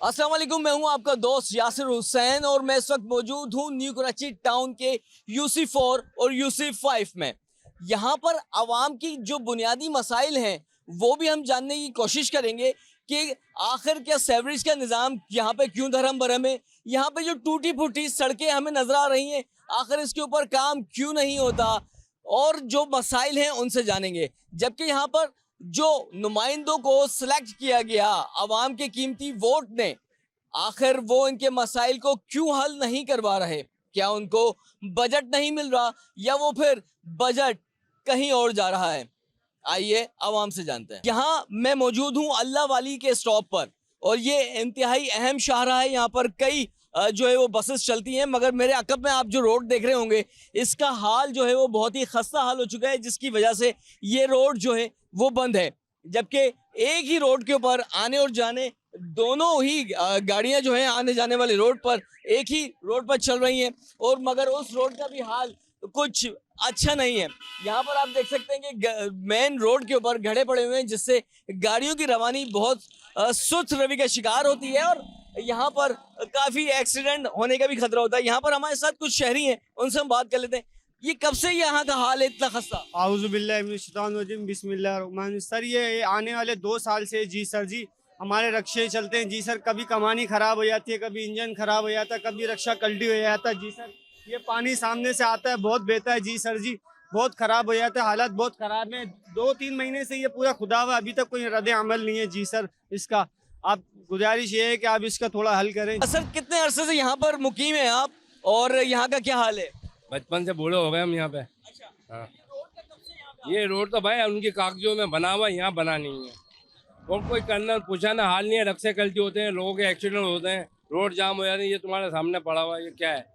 अस्सलाम वालेकुम, मैं हूं आपका दोस्त यासिर हुसैन और मैं इस वक्त मौजूद हूं न्यू कराची टाउन के UC4 और UC5 में। यहां पर आवाम की जो बुनियादी मसाइल हैं वो भी हम जानने की कोशिश करेंगे कि आखिर क्या सेवरेज का निज़ाम यहाँ पे क्यों धर्म भरम है। यहाँ पे जो टूटी फूटी सड़कें हमें नजर आ रही हैं, आखिर इसके ऊपर काम क्यों नहीं होता और जो मसाइल हैं उनसे जानेंगे। जबकि यहाँ पर जो नुमाइंदों को सिलेक्ट किया गया आवाम के कीमती वोट ने, आखिर वो इनके मसाइल को क्यों हल नहीं करवा रहे। क्या उनको बजट नहीं मिल रहा या वो फिर बजट कहीं और जा रहा है। आइए आवाम से जानते हैं। यहाँ मैं मौजूद हूँ अल्लाह वाली के स्टॉप पर और ये इंतहाई अहम शाहरा है। यहाँ पर कई जो है वो बसेस चलती हैं, मगर मेरे अकब में आप जो रोड देख रहे होंगे इसका हाल जो है वो बहुत ही खस्ता हाल हो चुका है, जिसकी वजह से ये रोड जो है वो बंद है। जबकि एक ही रोड के ऊपर आने और जाने दोनों ही गाड़ियां जो हैं आने जाने वाले रोड पर एक ही रोड पर चल रही हैं, और मगर उस रोड का भी हाल कुछ अच्छा नहीं है। यहाँ पर आप देख सकते हैं कि मेन रोड के ऊपर घड़े पड़े हुए हैं, जिससे गाड़ियों की रवानी बहुत सुस्त रवि का शिकार होती है और यहाँ पर काफी एक्सीडेंट होने का भी खतरा होता है। यहाँ पर हमारे साथ कुछ शहरी हैं, उनसे हम बात कर लेते हैं। ये कब से यहाँ का हाल है इतना खस्ता? आउज़ुबिल्लाहिमिनश्शैतानिर्रजीम बिस्मिल्लाहिर्रहमानिर्रहीम। सर ये आने वाले 2 साल से जी सर जी हमारे रक्शे चलते हैं जी सर। कभी कमानी खराब हो जाती है, कभी इंजन खराब हो जाता है, कभी रक्षा कल्टी हो जाता है जी सर। ये पानी सामने से आता है, बहुत बहता है जी सर जी, बहुत खराब हो जाता है, हालात बहुत खराब है। 2-3 महीने से ये पूरा खुदा हुआ, अभी तक कोई रद्द अमल नहीं है जी सर इसका। आप गुजारिश ये है कि आप इसका थोड़ा हल करें। सर कितने अरसे से यहाँ पर मुकीम है आप और यहाँ का क्या हाल है? बचपन से बूढ़े हो गए हम यहाँ पे। हाँ। ये रोड तो भाई उनके कागजों में बना हुआ, यहाँ बना नहीं है। और कोई करना पूछाना हाल नहीं है। रक्शे गलती होते हैं, लोगों के एक्सीडेंट होते हैं, रोड जाम हो जाते हैं। ये तुम्हारे सामने पड़ा हुआ है, ये क्या है?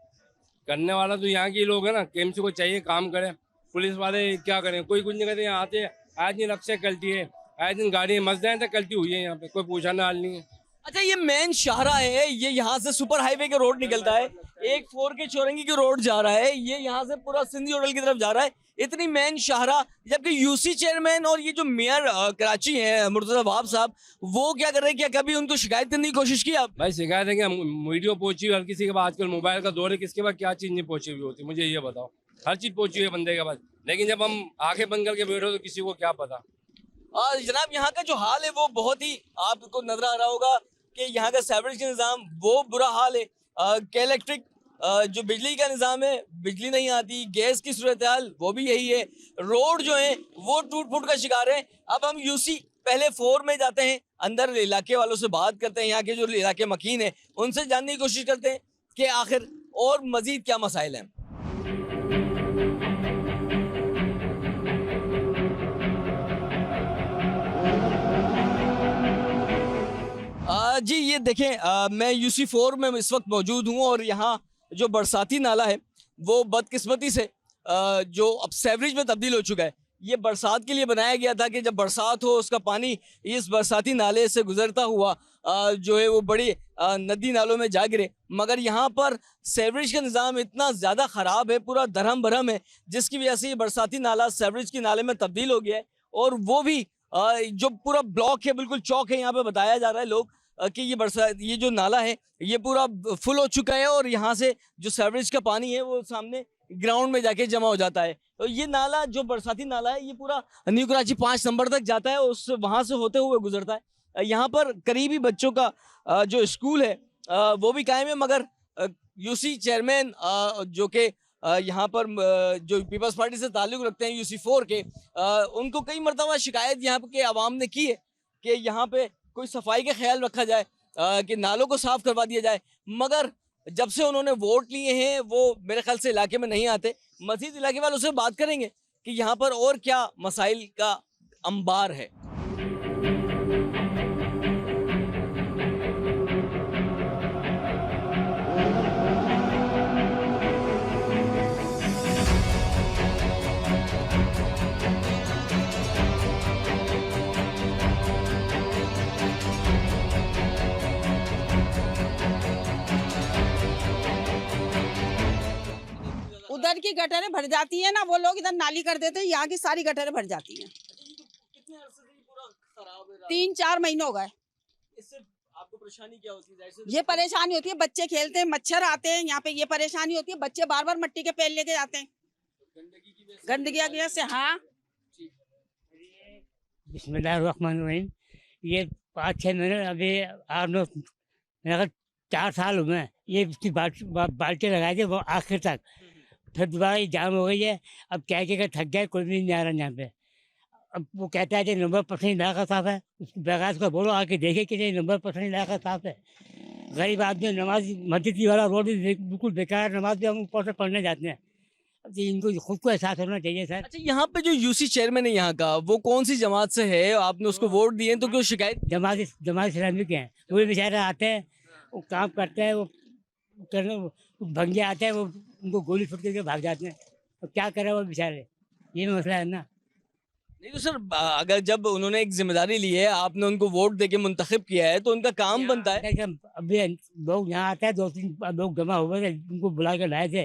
करने वाला तो यहाँ के लोग है ना। KMC को चाहिए काम करें। पुलिस वाले क्या करें? कोई कुछ नहीं करते। यहाँ आते हैं, आज दिन रक्शे गलती है, आज दिन गाड़ी मस्जिद तक गलती हुई है यहाँ पे, कोई पूछाना हाल नहीं है। अच्छा, ये मेन शाहरा है, ये यहाँ से सुपर हाईवे के रोड निकलता है, एक 4 के चौरंगी की रोड जा रहा है, ये यहाँ से पूरा सिंधी होटल की तरफ जा रहा है, इतनी मेन शाहरा। जबकि UC चेयरमैन और ये जो मेयर कराची हैं मुर्तजा वहाब साहब, वो क्या कर रहे हैं? क्या कभी उनको शिकायत करने की कोशिश की आप? भाई शिकायत है कि वीडियो पहुंची हुई हर किसी के पास। आजकल मोबाइल का दौर है, किसके पास क्या चीज नहीं पहुंची हुई होती, मुझे ये बताओ। हर चीज पहुंची हुई है बंदे के पास, लेकिन जब हम आंखें बंद करके बैठो तो किसी को क्या पता। जनाब, यहाँ का जो हाल है वो बहुत ही आपको नजर आ रहा होगा कि यहाँ का सेवरेज का निज़ाम वो बुरा हाल है। के इलेक्ट्रिक जो बिजली का निज़ाम है, बिजली नहीं आती, गैस की सूरत हाल वो भी यही है, रोड जो है वो टूट फूट का शिकार है। अब हम UC पहले 4 में जाते हैं, अंदर इलाके वालों से बात करते हैं, यहाँ के जो इलाके मकीन है उनसे जानने की कोशिश करते हैं कि आखिर और मजीद क्या मसाइल हैं। जी ये देखें, मैं UC4 में इस वक्त मौजूद हूँ और यहाँ जो बरसाती नाला है वो बदकिस्मती से जो अब सेवरेज में तब्दील हो चुका है। ये बरसात के लिए बनाया गया था कि जब बरसात हो उसका पानी इस बरसाती नाले से गुजरता हुआ जो है वो बड़ी नदी नालों में जा गिरे, मगर यहाँ पर सेवरेज का निज़ाम इतना ज़्यादा ख़राब है, पूरा दरहम भरम है, जिसकी वजह से ये बरसाती नाला सेवरेज के नाले में तब्दील हो गया है। और वो भी जो पूरा ब्लॉक है, बिल्कुल चौक है, यहाँ पे बताया जा रहा है लोग कि ये जो नाला है ये पूरा फुल हो चुका है और यहाँ से जो सेवरेज का पानी है वो सामने ग्राउंड में जाके जमा हो जाता है। तो ये नाला जो बरसाती नाला है ये पूरा न्यू कराची 5 नंबर तक जाता है, उस वहाँ से होते हुए गुजरता है। यहाँ पर करीबी बच्चों का जो स्कूल है वो भी कायम है, मगर UC चेयरमैन जो कि यहाँ पर जो पीपल्स पार्टी से ताल्लुक़ रखते हैं UC4 के, उनको कई मरतबा शिकायत यहाँ के आवाम ने की है कि यहाँ पे कोई सफाई का ख्याल रखा जाए, कि नालों को साफ करवा दिया जाए, मगर जब से उन्होंने वोट लिए हैं वो मेरे ख्याल से इलाके में नहीं आते। मजीद इलाके वालों से बात करेंगे कि यहाँ पर और क्या मसाइल का अंबार है। उधर की गटरें भर जाती है ना, वो लोग इधर नाली कर देते हैं, यहाँ की सारी गटरें भर जाती हैं। कितने अरसे से पूरा खराब है? 3-4 महीने हो गए। इससे आपको परेशानी क्या होती है? जाहिर सी ये परेशानी होती है, बच्चे खेलते हैं, मच्छर आते हैं यहाँ पे, ये परेशानी होती है, बच्चे बार बार मिट्टी के पेड़ लेके जाते हैं गंदगी की वजह से। गंदगी की वजह से। हाँ, बिस्मिल्लाहिर्रहमानिर्रहीम। ये 5-6 महीने अभी 8-9 मेरा 4 साल हुए हैं। ये इसकी बाल्टी लगाई थी वो आखिर तक, फिर दोबारा ये जाम हो गई है। अब क्या क्या थक गया, कोई भी नहीं आ रहा यहाँ पे। अब वो कहता है कि नंबर परसेंट इलाका साफ है, उसको बगैर उसको बोलो आके देखे कि नहीं नंबर परसेंट इलाका साफ है। गरीब आदमी नमाज मस्जिद वाला रोड भी बिल्कुल बेकार, नमाज भी हम ऊपर से पढ़ने जाते हैं। अब इनको खुद को एहसास होना चाहिए सर। अच्छा, यहाँ पे जो यूसी चेयरमैन है यहाँ का, वो कौन सी जमात से है? आपने उसको वोट दिए तो क्यों शिकायत? जमात इस्लामी के हैं, वो भी बेचारे आते हैं, वो काम करते हैं, वो करने वो भंगे आते हैं, वो उनको गोली फुट करके भाग जाते हैं। तो क्या करे वो बेचारे, ये मसला है ना। नहीं तो सर, अगर जब उन्होंने एक जिम्मेदारी ली है, आपने उनको वोट देके मुंतखब किया है, तो उनका काम बनता है। अभी लोग यहाँ आते हैं, 2-3 लोग जमा हुए थे, उनको बुला के लाए थे।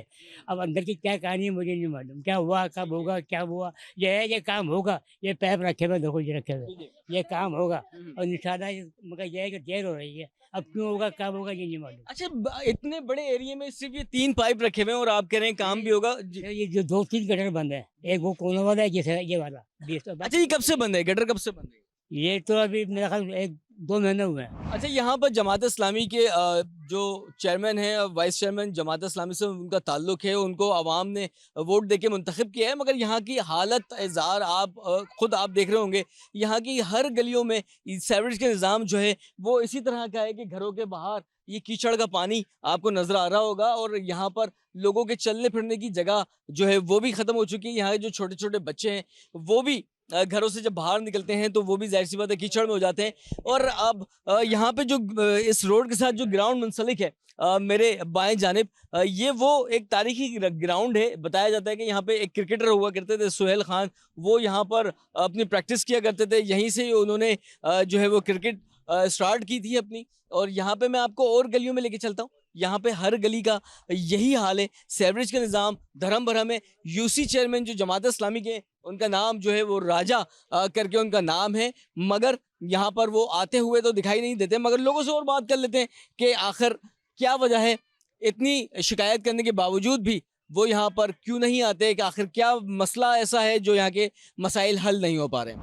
अब अंदर की क्या कहानी है मुझे नहीं मालूम, क्या हुआ, कब होगा, क्या हुआ। ये है, ये काम होगा, ये पैप रखे हुए, देखो ये रखे हुए, ये काम होगा। और निशाना मगर ये है कि देर हो रही है, अब क्यों होगा, कब होगा, ये नहीं मालूम। अच्छा, इतने बड़े एरिया में सिर्फ ये 3 पाइप रखे हुए हैं और आप कह रहे हैं काम भी होगा ये जो 2-3 गटर बंद है, एक वो कोने वाला है, ये वाला। अच्छा, ये कब से बंद है? गटर कब से बंद है? ये तो अभी मेरा ख्याल 1-2 महीने हुए हैं। अच्छा, यहाँ पर जमात इस्लामी के जो चेयरमैन हैं और वाइस चेयरमैन, जमात इस्लामी से उनका ताल्लुक है, उनको आवाम ने वोट देके मुंतखब किया है, मगर यहाँ की हालत इज़ार आप खुद आप देख रहे होंगे। यहाँ की हर गलियों में सीवरेज का निज़ाम जो है वो इसी तरह का है कि घरों के बाहर ये कीचड़ का पानी आपको नजर आ रहा होगा, और यहाँ पर लोगों के चलने फिरने की जगह जो है वो भी ख़त्म हो चुकी है। यहाँ जो छोटे छोटे बच्चे हैं वो भी घरों से जब बाहर निकलते हैं तो वो भी जाहिर सी बात है कीचड़ में हो जाते हैं। और अब यहाँ पे जो इस रोड के साथ जो ग्राउंड मुंसलिक है मेरे बाएं जानिब, ये वो एक तारीखी ग्राउंड है। बताया जाता है कि यहाँ पे एक क्रिकेटर हुआ करते थे सुहेल खान, वो यहाँ पर अपनी प्रैक्टिस किया करते थे, यहीं से उन्होंने जो है वो क्रिकेट स्टार्ट की थी अपनी। और यहाँ पे मैं आपको और गलियों में लेके चलता हूँ, यहाँ पे हर गली का यही हाल है। सीवरेज का निज़ाम धर्म भरम है। यूसी चेयरमैन जो जमात इस्लामी के, उनका नाम जो है वो राजा करके उनका नाम है, मगर यहाँ पर वो आते हुए तो दिखाई नहीं देते। मगर लोगों से और बात कर लेते हैं कि आखिर क्या वजह है, इतनी शिकायत करने के बावजूद भी वो यहाँ पर क्यों नहीं आते, कि आखिर क्या मसला ऐसा है जो यहाँ के मसाइल हल नहीं हो पा रहे।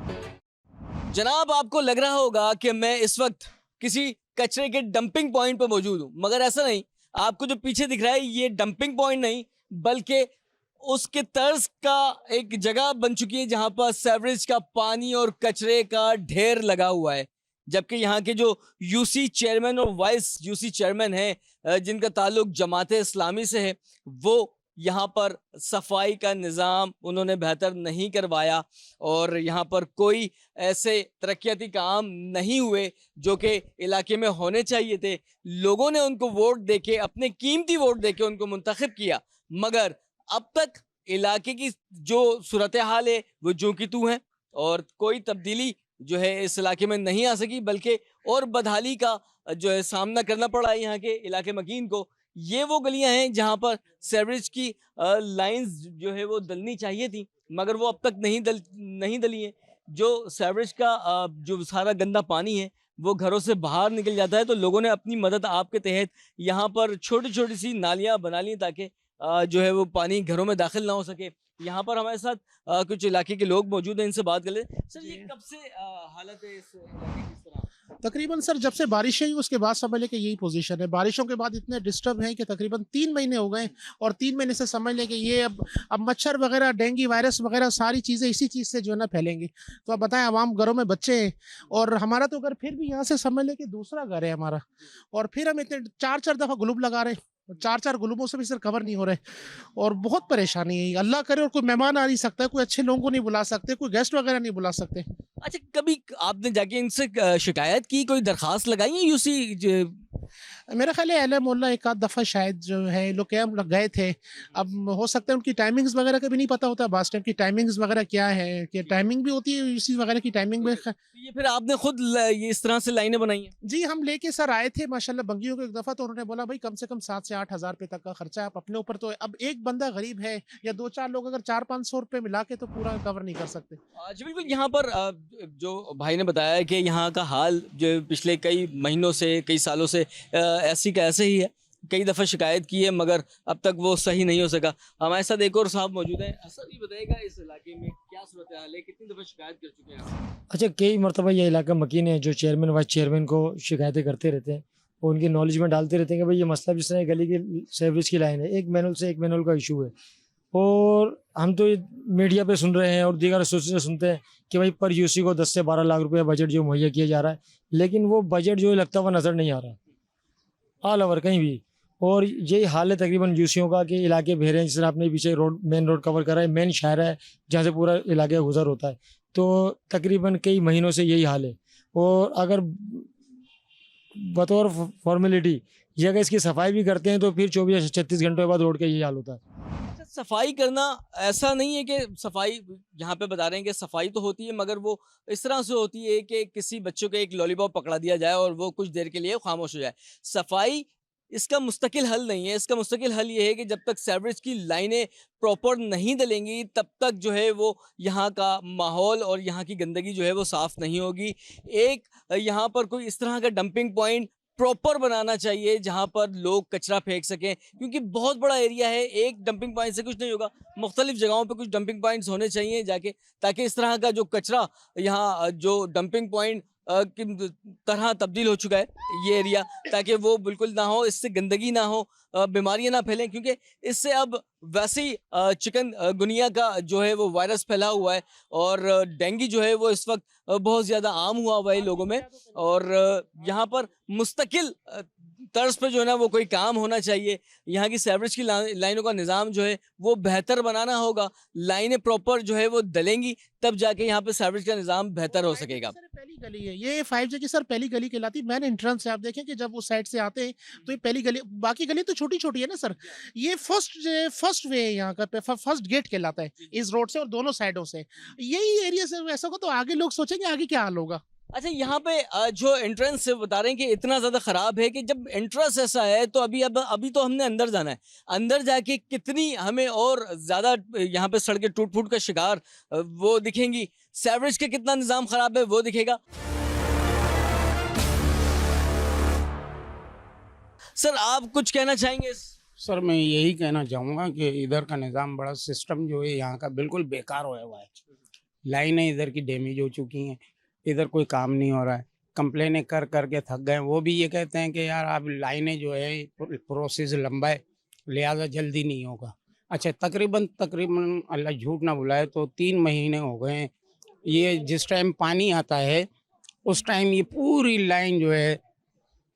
जनाब, आपको लग रहा होगा कि मैं इस वक्त किसी कचरे के डंपिंग पॉइंट पर मौजूद हूँ, मगर ऐसा नहीं। आपको जो पीछे दिख रहा है ये डंपिंग पॉइंट नहीं, बल्कि उसके तर्ज का एक जगह बन चुकी है जहां पर सीवरेज का पानी और कचरे का ढेर लगा हुआ है। जबकि यहाँ के जो यूसी चेयरमैन और वाइस यूसी चेयरमैन हैं जिनका ताल्लुक जमात इस्लामी से है, वो यहाँ पर सफाई का निज़ाम उन्होंने बेहतर नहीं करवाया, और यहाँ पर कोई ऐसे तरक्याती काम नहीं हुए जो कि इलाके में होने चाहिए थे। लोगों ने उनको वोट देके, अपने कीमती वोट देके उनको मुंतखब किया, मगर अब तक इलाके की जो सूरत हाल है वो जो की तू है, और कोई तब्दीली जो है इस इलाके में नहीं आ सकी, बल्कि और बदहाली का जो है सामना करना पड़ा है यहाँ के इलाके मकीन को। ये वो गलियां हैं जहां पर सीवरेज की लाइंस जो है वो डलनी चाहिए थी, मगर वो अब तक नहीं डली हैं। जो सीवरेज का जो सारा गंदा पानी है वो घरों से बाहर निकल जाता है, तो लोगों ने अपनी मदद आपके तहत यहाँ पर छोटी छोटी सी नालियाँ बना ली ताकि जो है वो पानी घरों में दाखिल ना हो सके। यहाँ पर हमारे साथ कुछ इलाके के लोग मौजूद हैं, इनसे बात कर ले। सर, ये कब से हालत है इस इलाके की इस तरह? तकरीबन सर जब से बारिश हुई उसके बाद समझ लें कि यही पोजीशन है। बारिशों के बाद इतने डिस्टर्ब हैं कि तकरीबन 3 महीने हो गए, और 3 महीने से समझ लें कि ये अब मच्छर वगैरह, डेंगू वायरस वगैरह सारी चीज़ें इसी चीज़ से जो है ना फैलेंगी। तो अब बताएं, आवाम घरों में बच्चे हैं, और हमारा तो घर फिर भी यहाँ से समझ लें कि दूसरा घर है हमारा, और फिर हम इतने 4-4 दफ़ा ग्लूब लगा रहे हैं, 4-4 ग्लूबों से भी सर कवर नहीं हो रहे, और बहुत परेशानी है। अल्लाह करे और कोई मेहमान आ नहीं सकता, कोई अच्छे लोगों को नहीं बुला सकते, कोई गेस्ट वगैरह नहीं बुला सकते। अच्छा, कभी आपने जाके इनसे शिकायत की, कोई दरखास्त लगाई है यूसी मेरा ख्याल है अहले मोहल्ला एक आध दफ़ा शायद जो है लोग कैंप गए थे। अब हो सकता है उनकी टाइमिंग्स वगैरह का भी नहीं पता होता, बस टाइम की टाइमिंग्स वगैरह क्या है, कि टाइमिंग भी होती है इसी वगैरह की टाइमिंग में। ये फिर आपने खुद ये इस तरह से लाइनें बनाई हैं? जी हम लेके सर आए थे माशाल्लाह बंगियों को एक दफ़ा, तो उन्होंने बोला भाई कम से कम 7 से 8 हज़ार रुपये तक का खर्चा आप अपने ऊपर, तो अब एक बंदा गरीब है या 2-4 लोग अगर 400-500 रुपये मिला के तो पूरा कवर नहीं कर सकते। जी बिल्कुल, यहाँ पर जो भाई ने बताया कि यहाँ का हाल जो पिछले कई महीनों से, कई सालों से ऐसी का ऐसे ही है। कई दफ़ा शिकायत की है मगर अब तक वो सही नहीं हो सका। हमारे साथ एक और साहब मौजूद हैं। सर ये बताइएगा इस इलाके में क्या सूरत हाल है, कितनी दफ़ा शिकायत कर चुके हैं आप? अच्छा, कई मरतबा ये इलाका मकीन है, जो चेयरमैन वाइस चेयरमैन को शिकायतें करते रहते हैं और उनकी नॉलेज में डालते रहते हैं कि भाई ये मसला जिस तरह गली की सीवरेज की लाइन है, एक मैनुअल से एक मैनुअल का इशू है। और हम तो ये मीडिया पे सुन रहे हैं और दीगर सोर्सेज से सुनते हैं कि भाई पर यूसी को 10 से 12 लाख रुपये बजट जो मुहैया किया जा रहा है, लेकिन वो बजट जो है लगता हुआ नज़र नहीं आ रहा ऑल ओवर कहीं भी। और यही हाल है तकरीबन यूसियों का कि इलाके भेरे हैं, जिस तरह आपने पीछे मेन रोड कवर करा है, मेन शाहरा है जहाँ से पूरा इलाके का गुजर होता है, तो तकरीबन कई महीनों से यही हाल है। और अगर बतौर फॉर्मेलिटी ये अगर इसकी सफाई भी करते हैं तो फिर 24 से 36 घंटों के बाद रोड का यही हाल होता है। अच्छा, सफाई करना ऐसा नहीं है कि सफाई यहाँ पे बता रहे हैं कि सफाई तो होती है मगर वो इस तरह से होती है कि किसी बच्चों को एक लॉलीपॉप पकड़ा दिया जाए और वो कुछ देर के लिए खामोश हो जाए। सफाई इसका मुस्तकिल हल नहीं है। इसका मुस्तकिल हल ये है कि जब तक सीवरेज की लाइनें प्रॉपर नहीं डलेंगी तब तक जो है वो यहाँ का माहौल और यहाँ की गंदगी जो है वो साफ़ नहीं होगी। एक यहाँ पर कोई इस तरह का डंपिंग पॉइंट प्रॉपर बनाना चाहिए जहाँ पर लोग कचरा फेंक सकें, क्योंकि बहुत बड़ा एरिया है। एक डंपिंग पॉइंट से कुछ नहीं होगा, मुख्तलिफ जगहों पे कुछ डंपिंग पॉइंट्स होने चाहिए जाके, ताकि इस तरह का जो कचरा यहाँ जो डंपिंग पॉइंट की तरह तब्दील हो चुका है ये एरिया, ताकि वो बिल्कुल ना हो, इससे गंदगी ना हो, बीमारियां ना फैलें, क्योंकि इससे अब वैसे ही चिकन गुनिया का जो है वो वायरस फैला हुआ है और डेंगू जो है वो इस वक्त बहुत ज़्यादा आम हुआ है लोगों में। और यहाँ पर मुस्तकिल तर्ज पे जो है ना वो कोई काम होना चाहिए। यहाँ की सीवरेज की लाइनों का निज़ाम जो है वो बेहतर बनाना होगा। लाइनें प्रॉपर जो है वो डलेंगी तब जाके यहाँ पे सीवरेज का निज़ाम बेहतर हो सकेगा। पहली गली है ये 5G की सर, पहली गली कहलाती। मैन एंट्रेंस है, आप देखें कि जब उस साइड से आते हैं तो ये पहली गली, बाकी गली तो छोटी छोटी है ना सर। ये फर्स्ट वे है यहाँ का, फर्स्ट गेट कहलाता है इस रोड से और दोनों साइडों से। यही एरिया से ऐसा होगा तो आगे लोग सोचेंगे आगे क्या हाल होगा। अच्छा, यहाँ पे जो एंट्रेंस से बता रहे हैं कि इतना ज़्यादा ख़राब है कि जब एंट्रेंस ऐसा है तो अभी तो हमने अंदर जाना है। अंदर जाके कितनी हमें और ज़्यादा यहाँ पे सड़कें टूट फूट का शिकार वो दिखेंगी, सीवरेज का कितना निज़ाम ख़राब है वो दिखेगा। सर आप कुछ कहना चाहेंगे? सर मैं यही कहना चाहूँगा कि इधर का निज़ाम बड़ा सिस्टम जो है यहाँ का बिल्कुल बेकार होया हुआ है। लाइनें इधर की डैमेज हो चुकी हैं, इधर कोई काम नहीं हो रहा है। कंप्लेनें कर कर के थक गए। वो भी ये कहते हैं कि यार आप लाइनें जो है प्रोसेस लंबा है लिहाजा जल्दी नहीं होगा। अच्छा, तकरीबन अल्लाह झूठ ना बुलाए तो 3 महीने हो गए हैं। ये जिस टाइम पानी आता है उस टाइम ये पूरी लाइन जो है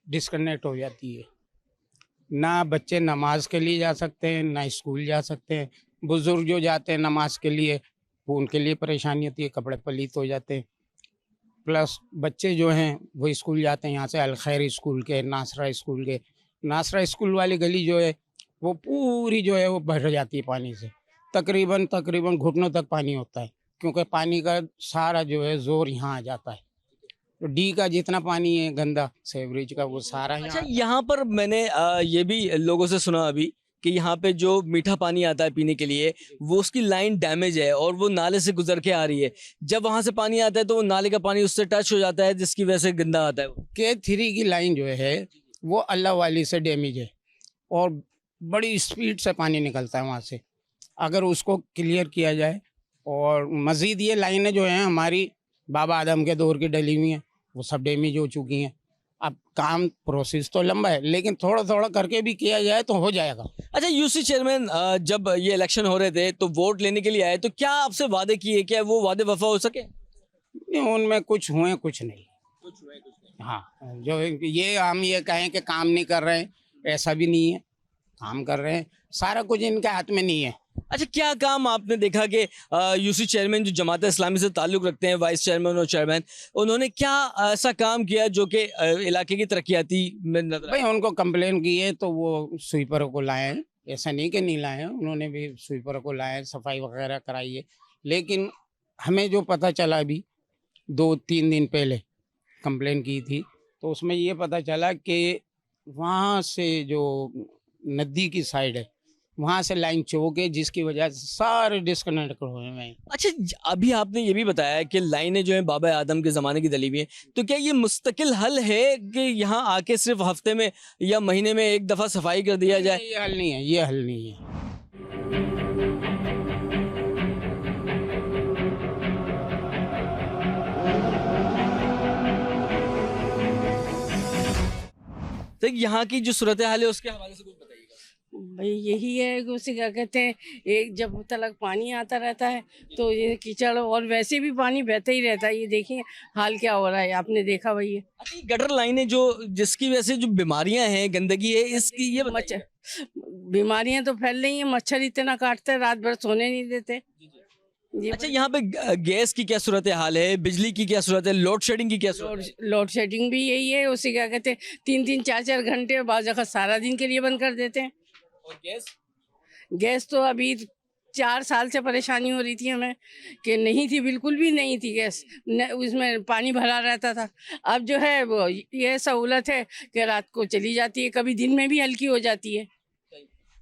डिस्कनेक्ट हो जाती है। ना बच्चे नमाज के लिए जा सकते हैं, ना स्कूल जा सकते हैं। बुजुर्ग जो जाते हैं नमाज के लिए वो उनके लिए परेशानी होती है, कपड़े पलीत हो जाते हैं। प्लस बच्चे जो हैं वो स्कूल जाते हैं यहाँ से अलखैर स्कूल के, नासरा स्कूल वाली गली जो है वो पूरी जो है वो भर जाती है पानी से। तकरीबन घुटनों तक पानी होता है, क्योंकि पानी का सारा जो है जोर यहाँ आ जाता है। तो डी का जितना पानी है गंदा सीवरेज का वो सारा अच्छा, यहाँ पर मैंने ये भी लोगों से सुना अभी कि यहाँ पे जो मीठा पानी आता है पीने के लिए वो उसकी लाइन डैमेज है और वो नाले से गुजर के आ रही है। जब वहाँ से पानी आता है तो वो नाले का पानी उससे टच हो जाता है जिसकी वजह से गंदा आता है। K3 की लाइन जो है वो अल्लाह वाली से डैमेज है और बड़ी स्पीड से पानी निकलता है वहाँ से। अगर उसको क्लियर किया जाए, और मज़ीद ये लाइनें जो हैं हमारी बाबा आदम के दौर की डली हुई हैं, वो सब डैमेज हो चुकी हैं। अब काम प्रोसेस तो लंबा है लेकिन थोड़ा थोड़ा करके भी किया जाए तो हो जाएगा। अच्छा, यूसी चेयरमैन जब ये इलेक्शन हो रहे थे तो वोट लेने के लिए आए तो क्या आपसे वादे किए, क्या वो वादे वफा हो सके? उनमें कुछ हुए कुछ नहीं। हाँ, जो ये हम ये कहें कि काम नहीं कर रहे हैं, ऐसा भी नहीं है। काम कर रहे हैं, सारा कुछ इनके हाथ में नहीं है। अच्छा, क्या काम आपने देखा कि यूसी चेयरमैन जो जमात इस्लामी से ताल्लुक़ रखते हैं, वाइस चेयरमैन और चेयरमैन, उन्होंने क्या ऐसा काम किया जो कि इलाके की तरक्याती में नजर भाई उनको कंप्लेन की है तो वो स्वीपरों को लाए हैं, ऐसा नहीं कि नहीं लाए हैं, उन्होंने भी स्वीपरों को लाए हैं, सफाई वगैरह कराई है। लेकिन हमें जो पता चला अभी 2-3 दिन पहले कंप्लेन की थी, तो उसमें ये पता चला कि वहाँ से जो नदी की साइड है वहाँ से लाइन चौक है, जिसकी वजह से सारे डिस्कनेक्ट हुए हैं। अच्छा, अभी आपने ये भी बताया कि लाइनें जो हैं बाबा आदम के ज़माने की डली हुई हैं, तो क्या ये मुस्तकिल हल है कि यहाँ आके सिर्फ हफ्ते में या महीने में एक दफ़ा सफाई कर दिया जाए? ये हल नहीं है, ये हल नहीं है। तो यहाँ की जो सूरत हाल है उसके हवाले से कुछ बताइएगा। भाई यही है कि उसे क्या कहते हैं, एक जब तक पानी आता रहता है तो ये कीचड़, और वैसे भी पानी बहता ही रहता है। ये देखिए हाल क्या हो रहा है, आपने देखा भाई। अच्छा, ये गटर लाइनें जो जिसकी वजह से जो बीमारियां हैं, गंदगी है, इसकी ये मच्छर बीमारियां तो फैल रही हैं, मच्छर इतना काटते हैं, रात भर सोने नहीं देते। अच्छा, यहाँ पे गैस की क्या सूरत हाल है, बिजली की क्या सूरत है, लोड शेडिंग की क्या सूरत है? लोड शेडिंग भी यही है। उसे क्या कहते हैं, 3-3 4-4 घंटे, बाज़ वक़्त सारा दिन के लिए बंद कर देते हैं। और गैस तो अभी 4 साल से परेशानी हो रही थी हमें कि नहीं थी, बिल्कुल भी नहीं थी गैस, उसमें पानी भरा रहता था। अब जो है वो ये सहूलत है कि रात को चली जाती है, कभी दिन में भी हल्की हो जाती है।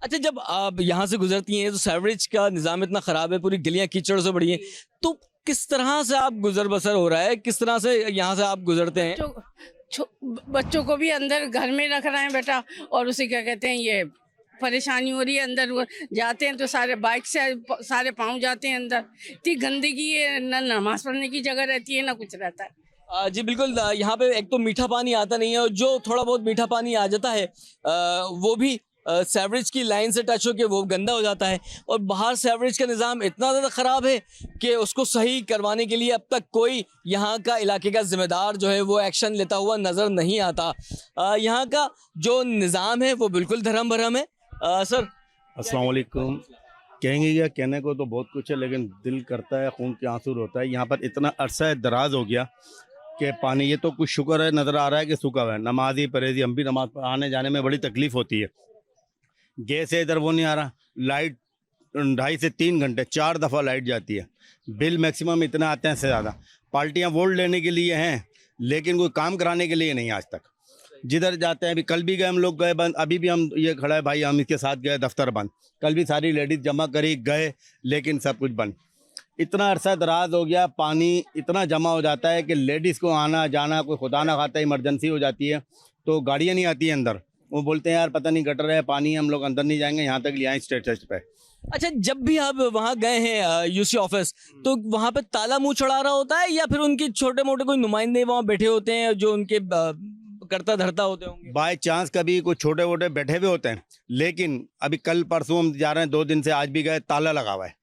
अच्छा, जब आप यहाँ से गुजरती हैं तो सीवरेज का निज़ाम इतना ख़राब है, पूरी गलियाँ कीचड़ से भरी हैं, तो किस तरह से आप गुजर बसर हो रहा है, किस तरह से यहाँ से आप गुजरते हैं? बच्चों को भी अंदर घर में रख रहे हैं बेटा, और उसे क्या कहते हैं, ये परेशानी हो रही है। अंदर वो जाते हैं तो सारे बाइक से सारे पाँव जाते हैं अंदर, इतनी गंदगी है, ना नमाज पढ़ने की जगह रहती है ना कुछ रहता है। जी बिल्कुल, यहाँ पे एक तो मीठा पानी आता नहीं है, और जो थोड़ा बहुत मीठा पानी आ जाता है वो भी सीवरेज की लाइन से टच होकर वो गंदा हो जाता है। और बाहर सीवरेज का निज़ाम इतना ज़्यादा ख़राब है कि उसको सही करवाने के लिए अब तक कोई यहाँ का इलाके का ज़िम्मेदार जो है वो एक्शन लेता हुआ नज़र नहीं आता। यहाँ का जो निज़ाम है वो बिल्कुल धर्म भरम है। सर, अस्सलाम वालेकुम। कहेंगे क्या, कहने को तो बहुत कुछ है, लेकिन दिल करता है, खून के आंसू होता है। यहाँ पर इतना अरसा दराज हो गया कि पानी, ये तो कुछ शुक्र है नज़र आ रहा है कि सूखा हुआ है। नमाजी परहेजी, हम भी नमाज पर आने जाने में बड़ी तकलीफ़ होती है। गैस है इधर, वो नहीं आ रहा। लाइट 2.5 से 3 घंटे 4 दफ़ा लाइट जाती है। बिल मैक्सिमम इतना आते हैं से ज़्यादा। पार्टियाँ वोट लेने के लिए हैं, लेकिन कोई काम कराने के लिए नहीं आज तक। जिधर जाते हैं, अभी कल भी गए, हम लोग गए बंद, अभी भी हम ये खड़ा है भाई, हम इसके साथ गए, दफ्तर बंद। कल भी सारी लेडीज़ जमा करी गए, लेकिन सब कुछ बंद। इतना अरसा दराज हो गया, पानी इतना जमा हो जाता है कि लेडीज़ को आना जाना, कोई खुदा ना खाता इमरजेंसी हो जाती है तो गाड़ियाँ नहीं आती हैं अंदर। वो बोलते हैं यार पता नहीं गटर है, पानी, हम लोग अंदर नहीं जाएंगे, यहाँ तक ले आए स्टेटस पे। अच्छा, जब भी आप वहाँ गए हैं यूसी ऑफिस, तो वहाँ पे ताला मुंह चढ़ा रहा होता है, या फिर उनके छोटे मोटे कोई नुमाइंदे वहाँ बैठे होते हैं जो उनके करता धरता होते होंगे? बाय चांस कभी कुछ छोटे मोटे बैठे हुए होते हैं, लेकिन अभी कल परसों हम जा रहे हैं, 2 दिन से, आज भी गए, ताला लगा हुआ है,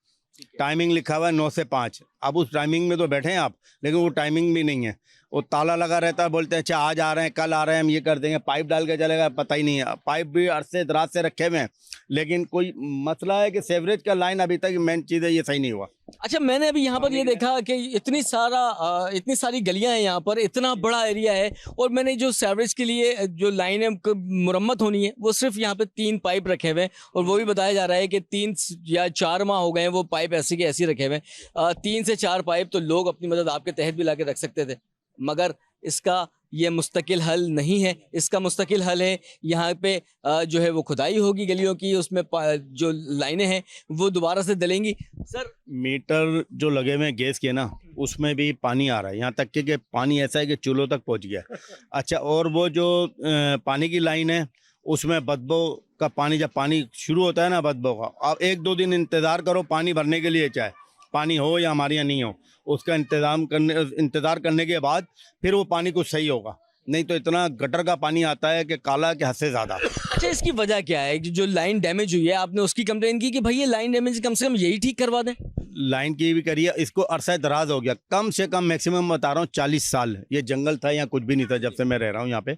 टाइमिंग लिखा हुआ है 9 से 5। अब उस टाइमिंग में तो बैठे हैं आप, लेकिन वो टाइमिंग भी नहीं है, वो ताला लगा रहता है। बोलते हैं अच्छा आज आ रहे हैं, कल आ रहे हैं, हम ये कर देंगे, पाइप डाल के चलेगा, पता ही नहीं है। पाइप भी अरसे दराज से रखे हुए हैं, लेकिन कोई मसला है कि सीवरेज का लाइन अभी तक मेन चीज़ है, ये सही नहीं हुआ। अच्छा, मैंने अभी यहाँ पर ये देखा कि इतनी सारी गलियां हैं यहाँ पर, इतना बड़ा एरिया है, और मैंने जो सीवरेज के लिए जो लाइनें मुरम्मत होनी है वो सिर्फ यहाँ पे 3 पाइप रखे हुए हैं, और वो भी बताया जा रहा है कि 3 या 4 माह हो गए हैं वो पाइप ऐसे के ऐसे रखे हुए हैं। 3 से 4 पाइप तो लोग अपनी मदद आपके तहत भी ला के रख सकते थे, मगर इसका ये मुस्तकिल हल नहीं है। इसका मुस्तकिल हल है यहाँ पे जो है वो खुदाई होगी गलियों की, उसमें जो लाइनें हैं वो दोबारा से डलेंगी। सर, मीटर जो लगे हुए हैं गैस के ना, उसमें भी पानी आ रहा है, यहाँ तक कि पानी ऐसा है कि चूल्हों तक पहुँच गया। अच्छा, और वो जो पानी की लाइन है उसमें बदबू का पानी, जब पानी शुरू होता है ना बदबू का, आप 1-2 दिन इंतज़ार करो पानी भरने के लिए, चाहे पानी हो या हमारे यहाँ नहीं हो, उसका इंतज़ार करने के बाद फिर वो पानी कुछ सही होगा, नहीं तो इतना गटर का पानी आता है कि काला के हद से ज़्यादा। अच्छा, इसकी वजह क्या है? जो लाइन डैमेज हुई है, आपने उसकी कंप्लेन की कि भाई ये लाइन डैमेज कम से कम यही ठीक करवा दें? लाइन की भी करिए, इसको अरसा दराज हो गया, कम से कम मैक्सिमम बता रहा हूँ 40 साल। ये जंगल था, यहाँ कुछ भी नहीं था जब से मैं रह रहा हूँ यहाँ पे,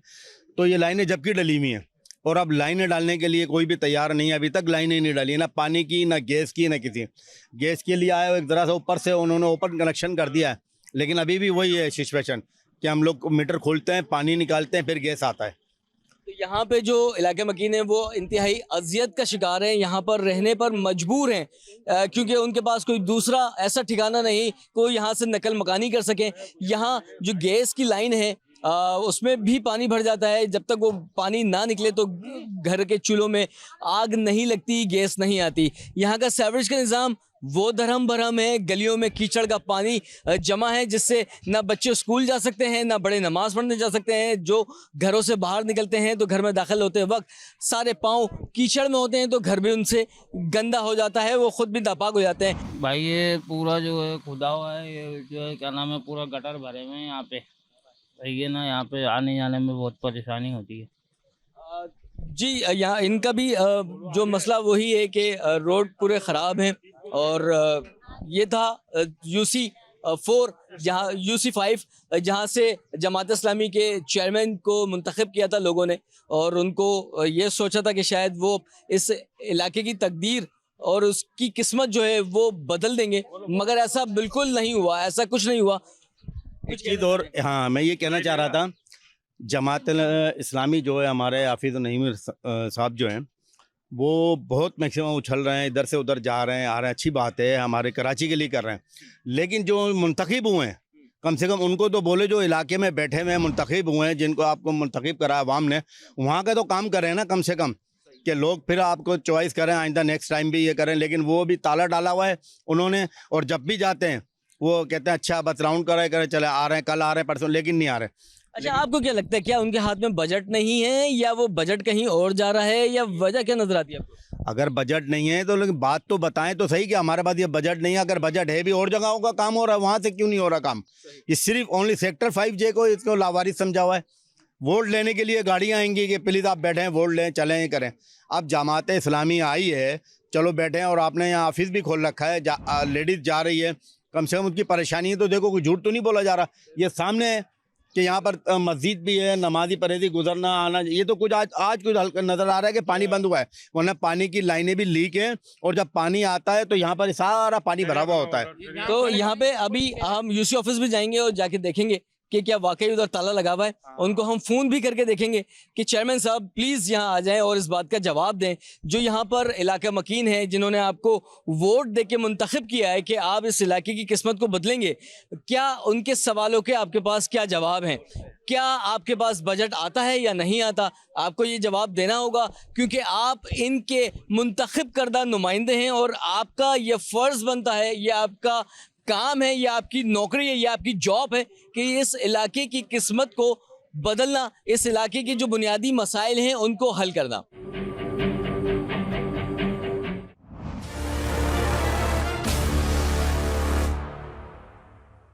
तो ये लाइनें जबकि डली हुई हैं, और अब लाइनें डालने के लिए कोई भी तैयार नहीं है, अभी तक लाइनें नहीं डाली, ना पानी की, ना गैस की, ना किसी। गैस के लिए आए एक ज़रा सा ऊपर से उन्होंने ओपन कनेक्शन कर दिया है, लेकिन अभी भी वही है सिचुएशन कि हम लोग मीटर खोलते हैं, पानी निकालते हैं, फिर गैस आता है। तो यहाँ पे जो इलाके मकीन है वो इंतहाई अजियत का शिकार हैं, यहाँ पर रहने पर मजबूर हैं क्योंकि उनके पास कोई दूसरा ऐसा ठिकाना नहीं, कोई यहाँ से नकल मकानी कर सके। यहाँ जो गैस की लाइन है उसमें भी पानी भर जाता है, जब तक वो पानी ना निकले तो घर के चूल्हों में आग नहीं लगती, गैस नहीं आती। यहाँ का सीवरेज का निज़ाम वो धर्म भरम है, गलियों में कीचड़ का पानी जमा है जिससे ना बच्चे स्कूल जा सकते हैं, ना बड़े नमाज पढ़ने जा सकते हैं। जो घरों से बाहर निकलते हैं तो घर में दाखिल होते वक्त सारे पाँव कीचड़ में होते हैं तो घर भी उनसे गंदा हो जाता है, वो खुद भी नापाक हो जाते हैं। भाई ये पूरा जो है खुदा हुआ है, ये जो है क्या नाम है, पूरा गटर भरे हुए हैं यहाँ पे, ये ना यहाँ पे आने जाने में बहुत परेशानी होती है। जी यहाँ इनका भी जो मसला वही है कि रोड पूरे ख़राब हैं और ये था UC4 जहाँ UC5 जहाँ से जमात इस्लामी के चेयरमैन को मुंतखब किया था लोगों ने, और उनको ये सोचा था कि शायद वो इस इलाके की तकदीर और उसकी किस्मत जो है वो बदल देंगे, मगर ऐसा बिल्कुल नहीं हुआ, ऐसा कुछ नहीं हुआ। एक चीज़ और, हाँ मैं ये कहना चाह रहा था, जमात इस्लामी जो है हमारे हाफिज़ नईम साहब जो हैं वो बहुत मैक्सिमम उछल रहे हैं, इधर से उधर जा रहे हैं, आ रहे हैं, अच्छी बात है, हमारे कराची के लिए कर रहे हैं, लेकिन जो मुंतखब हुए हैं कम से कम उनको तो बोले, जो इलाके में बैठे हुए हैं मुंतखब हुए हैं, जिनको आपको मुंतखब करा अवाम ने, वहाँ का तो काम करें ना कम से कम, कि लोग फिर आपको चॉइस करें, आइंदा नेक्स्ट टाइम भी ये करें। लेकिन वो भी ताला डाला हुआ है उन्होंने, और जब भी जाते हैं वो कहते हैं अच्छा बस राउंड करे चले, आ रहे हैं, कल आ रहे हैं, परसों, लेकिन नहीं आ रहे। अच्छा, आपको क्या लगता है, क्या उनके हाथ में बजट नहीं है या वो बजट कहीं और जा रहा है, या वजह क्या नजर आती है आपको? अगर बजट नहीं है तो लेकिन बात तो बताएं तो सही कि हमारे पास ये बजट नहीं है। अगर बजट है भी और जगहों का काम हो रहा है, वहाँ से क्यों नहीं हो रहा काम? ये सिर्फ ओनली सेक्टर 5J को इसको लावारिस समझा हुआ है। वोट लेने के लिए गाड़ियाँ आएंगी कि प्लीज़ आप बैठें, वोट लें, चलें, करें। अब जमात इस्लामी आई है, चलो बैठें, और आपने यहाँ ऑफिस भी खोल रखा है, लेडीज़ जा रही है, कम से कम उनकी परेशानी है तो देखो, कोई झूठ तो नहीं बोला जा रहा। ये सामने है कि यहाँ पर मस्जिद भी है, नमाजी परहेजी गुजरना आना, ये तो कुछ आज कुछ हल्का नज़र आ रहा है कि पानी बंद हुआ है, वरना पानी की लाइनें भी लीक हैं, और जब पानी आता है तो यहाँ पर सारा पानी भरा हुआ होता है। तो यहाँ पे अभी हम UC ऑफिस भी जाएंगे और जाके देखेंगे कि क्या वाकई उधर ताला लगा हुआ है। उनको हम फ़ोन भी करके देखेंगे कि चेयरमैन साहब प्लीज़ यहाँ आ जाएं और इस बात का जवाब दें, जो यहाँ पर इलाका मकीन है, जिन्होंने आपको वोट दे के मुंतखब किया है कि आप इस इलाके की किस्मत को बदलेंगे। क्या उनके सवालों के आपके पास क्या जवाब हैं? क्या आपके पास बजट आता है या नहीं आता? आपको ये जवाब देना होगा, क्योंकि आप इनके मुंतखब करदा नुमाइंदे हैं और आपका ये फ़र्ज़ बनता है, ये आपका काम है, ये आपकी नौकरी है, ये आपकी जॉब है कि इस इलाके की किस्मत को बदलना, इस इलाके की जो बुनियादी मसाइल हैं उनको हल करना।